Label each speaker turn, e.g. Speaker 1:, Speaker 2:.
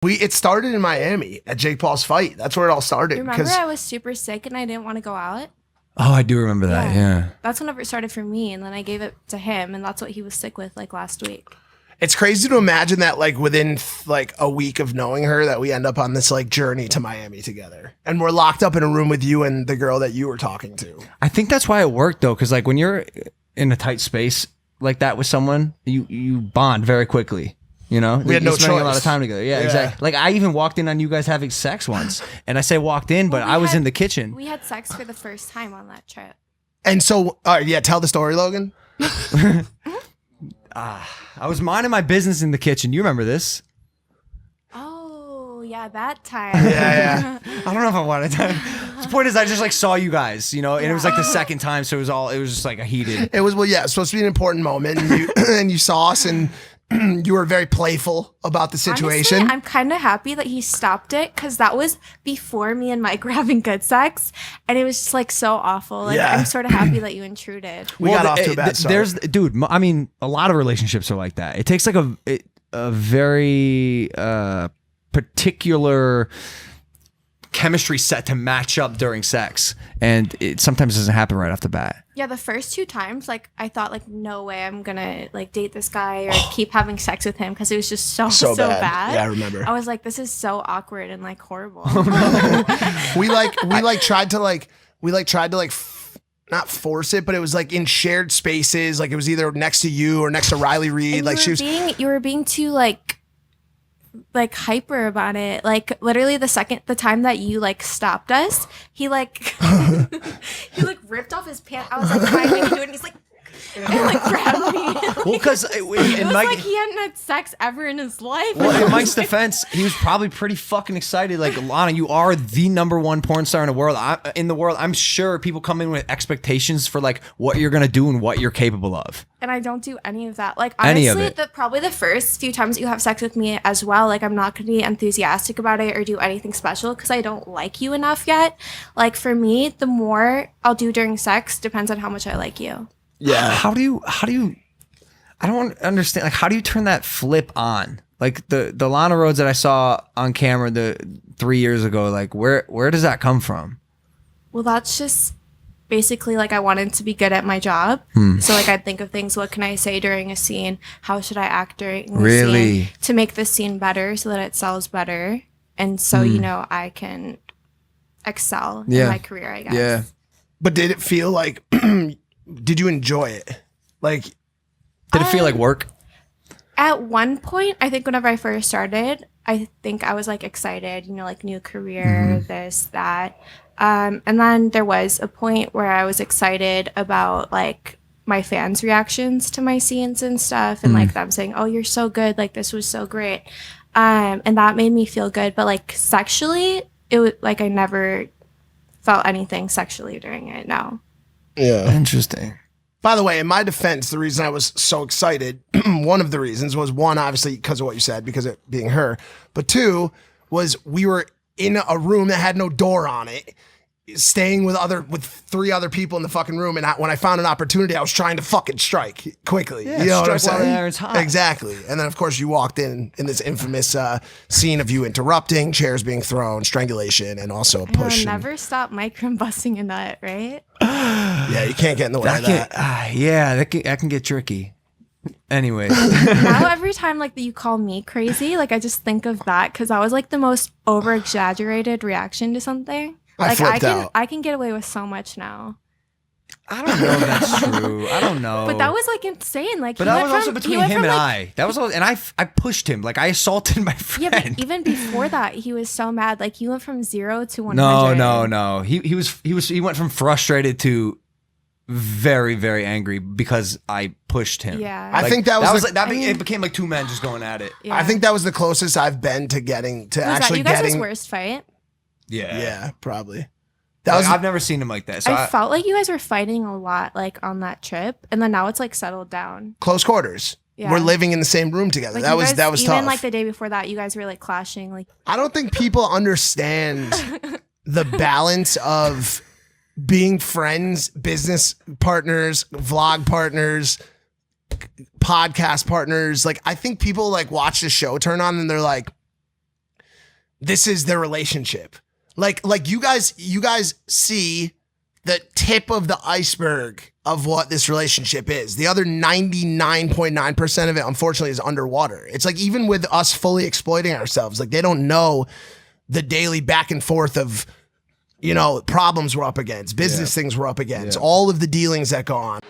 Speaker 1: It started in Miami at Jake Paul's fight. That's where it all started.
Speaker 2: Remember I was super sick and I didn't want to go out?
Speaker 3: Oh, I do remember that. Yeah.
Speaker 2: That's whenever it started for me, and then I gave it to him, and that's what he was sick with like last week.
Speaker 1: It's crazy to imagine that like within like a week of knowing her that we end up on this like journey to Miami together. And we're locked up in a room with you and the girl that you were talking to.
Speaker 3: I think that's why it worked though, because like when you're in a tight space like that with someone, you bond very quickly. You know,
Speaker 1: we had no
Speaker 3: spending
Speaker 1: choice.
Speaker 3: a lot of time together. Yeah, exactly. Like I even walked in on you guys having sex once, and I say walked in, but I was in the kitchen.
Speaker 2: We had sex for the first time on that trip.
Speaker 1: And so, tell the story, Logan.
Speaker 3: I was minding my business in the kitchen. You remember this?
Speaker 2: Oh yeah, that time.
Speaker 1: Yeah.
Speaker 3: I don't know if I wanted to. The point is, I just like saw you guys, you know, and it was like the second time, so it was just like a heated.
Speaker 1: It was it's supposed to be an important moment, and and you saw us, and you were very playful about the situation.
Speaker 2: Honestly, I'm kind of happy that he stopped it because that was before me and Mike were having good sex, and it was just like so awful. Like I'm sort of happy that you intruded.
Speaker 1: We got off to a bad start.
Speaker 3: I mean, a lot of relationships are like that. It takes like a very particular chemistry set to match up during sex, and it sometimes doesn't happen right off the bat.
Speaker 2: Yeah, the first 2 times, like I thought, like no way I'm gonna like date this guy or keep having sex with him because it was just so bad.
Speaker 1: Yeah, I remember.
Speaker 2: I was like, this is so awkward and like horrible.
Speaker 1: we tried to not force it, but it was like in shared spaces. Like it was either next to you or next to Riley Reid. Like
Speaker 2: you were being too like hyper about it. Like literally the time that you like stopped us, he like he like ripped off his pants. I was like trying to do it, and he's like and like grabbed me.
Speaker 3: Well, because
Speaker 2: it was like he hadn't had sex ever in his life.
Speaker 3: Well, in Mike's defense, he was probably pretty fucking excited. Like, Lana, you are the #1 porn star in the world. I'm sure people come in with expectations for like what you're gonna do and what you're capable of.
Speaker 2: And I don't do any of that. Like honestly, probably the first few times you have sex with me as well, like I'm not gonna be enthusiastic about it or do anything special because I don't like you enough yet. Like for me, the more I'll do during sex depends on how much I like you.
Speaker 3: Yeah. How do you I don't understand, like how do you turn that flip on? Like the Lana Rhoades that I saw on camera 3 years ago, like where does that come from?
Speaker 2: Well, that's just basically like I wanted to be good at my job. So like I'd think of things, what can I say during a scene? How should I act during the scene to make the scene better so that it sells better? And so, you know, I can excel in my career, I guess.
Speaker 1: Yeah. But did it feel like did you enjoy it? Like,
Speaker 3: did it feel like work?
Speaker 2: At one point, I think whenever I first started, I think I was like excited, you know, like new career, this, that. And then there was a point where I was excited about like my fans' reactions to my scenes and stuff, and like them saying, "Oh, you're so good! Like this was so great," and that made me feel good. But like sexually, it was like I never felt anything sexually during it. No.
Speaker 1: Yeah.
Speaker 3: Interesting.
Speaker 1: By the way, in my defense, the reason I was so excited, one of the reasons was one, obviously because of what you said, because of it being her, but two was we were in a room that had no door on it, staying with 3 other people in the fucking room, and when I found an opportunity, I was trying to fucking strike quickly.
Speaker 3: Yeah,
Speaker 1: you know what I'm saying?
Speaker 3: While the iron's hot.
Speaker 1: Exactly. And then of course you walked in this infamous scene of you interrupting, chairs being thrown, strangulation, and also a push.
Speaker 2: Never stop Mike from busting a nut, right?
Speaker 1: Yeah, you can't get in the way of that.
Speaker 3: That can get tricky. Anyway.
Speaker 2: Now every time like you call me crazy, like I just think of that because that was like the most over exaggerated reaction to something. Like I can get away with so much now.
Speaker 3: I don't know if that's true. I don't know.
Speaker 2: But that was like insane. Like,
Speaker 3: but that was also between him and I. That was all, and I pushed him. Like I assaulted my friend.
Speaker 2: Yeah, but even before that, he was so mad. Like he went from 0 to 100.
Speaker 3: No. He went from frustrated to very, very angry because I pushed him.
Speaker 2: Yeah,
Speaker 1: I think
Speaker 3: it became like 2 men just going at it.
Speaker 2: Yeah.
Speaker 1: I think that was the closest I've been to getting to actually
Speaker 2: you guys'
Speaker 1: getting.
Speaker 2: worst fight?
Speaker 1: Yeah, probably.
Speaker 3: I've never seen him like that. So
Speaker 2: I felt like you guys were fighting a lot, like on that trip, and then now it's like settled down.
Speaker 1: Close quarters.
Speaker 2: Yeah.
Speaker 1: We're living in the same room together.
Speaker 2: Like
Speaker 1: that was
Speaker 2: even
Speaker 1: tough.
Speaker 2: Even like the day before that, you guys were like clashing. Like
Speaker 1: I don't think people understand the balance of being friends, business partners, vlog partners, podcast partners. Like I think people like watch the show turn on and they're like, this is their relationship. Like you guys see the tip of the iceberg of what this relationship is. The other 99.9% of it, unfortunately, is underwater. It's like, even with us fully exploiting ourselves, like, they don't know the daily back and forth of, you know, problems we're up against, business things we're up against, all of the dealings that go on.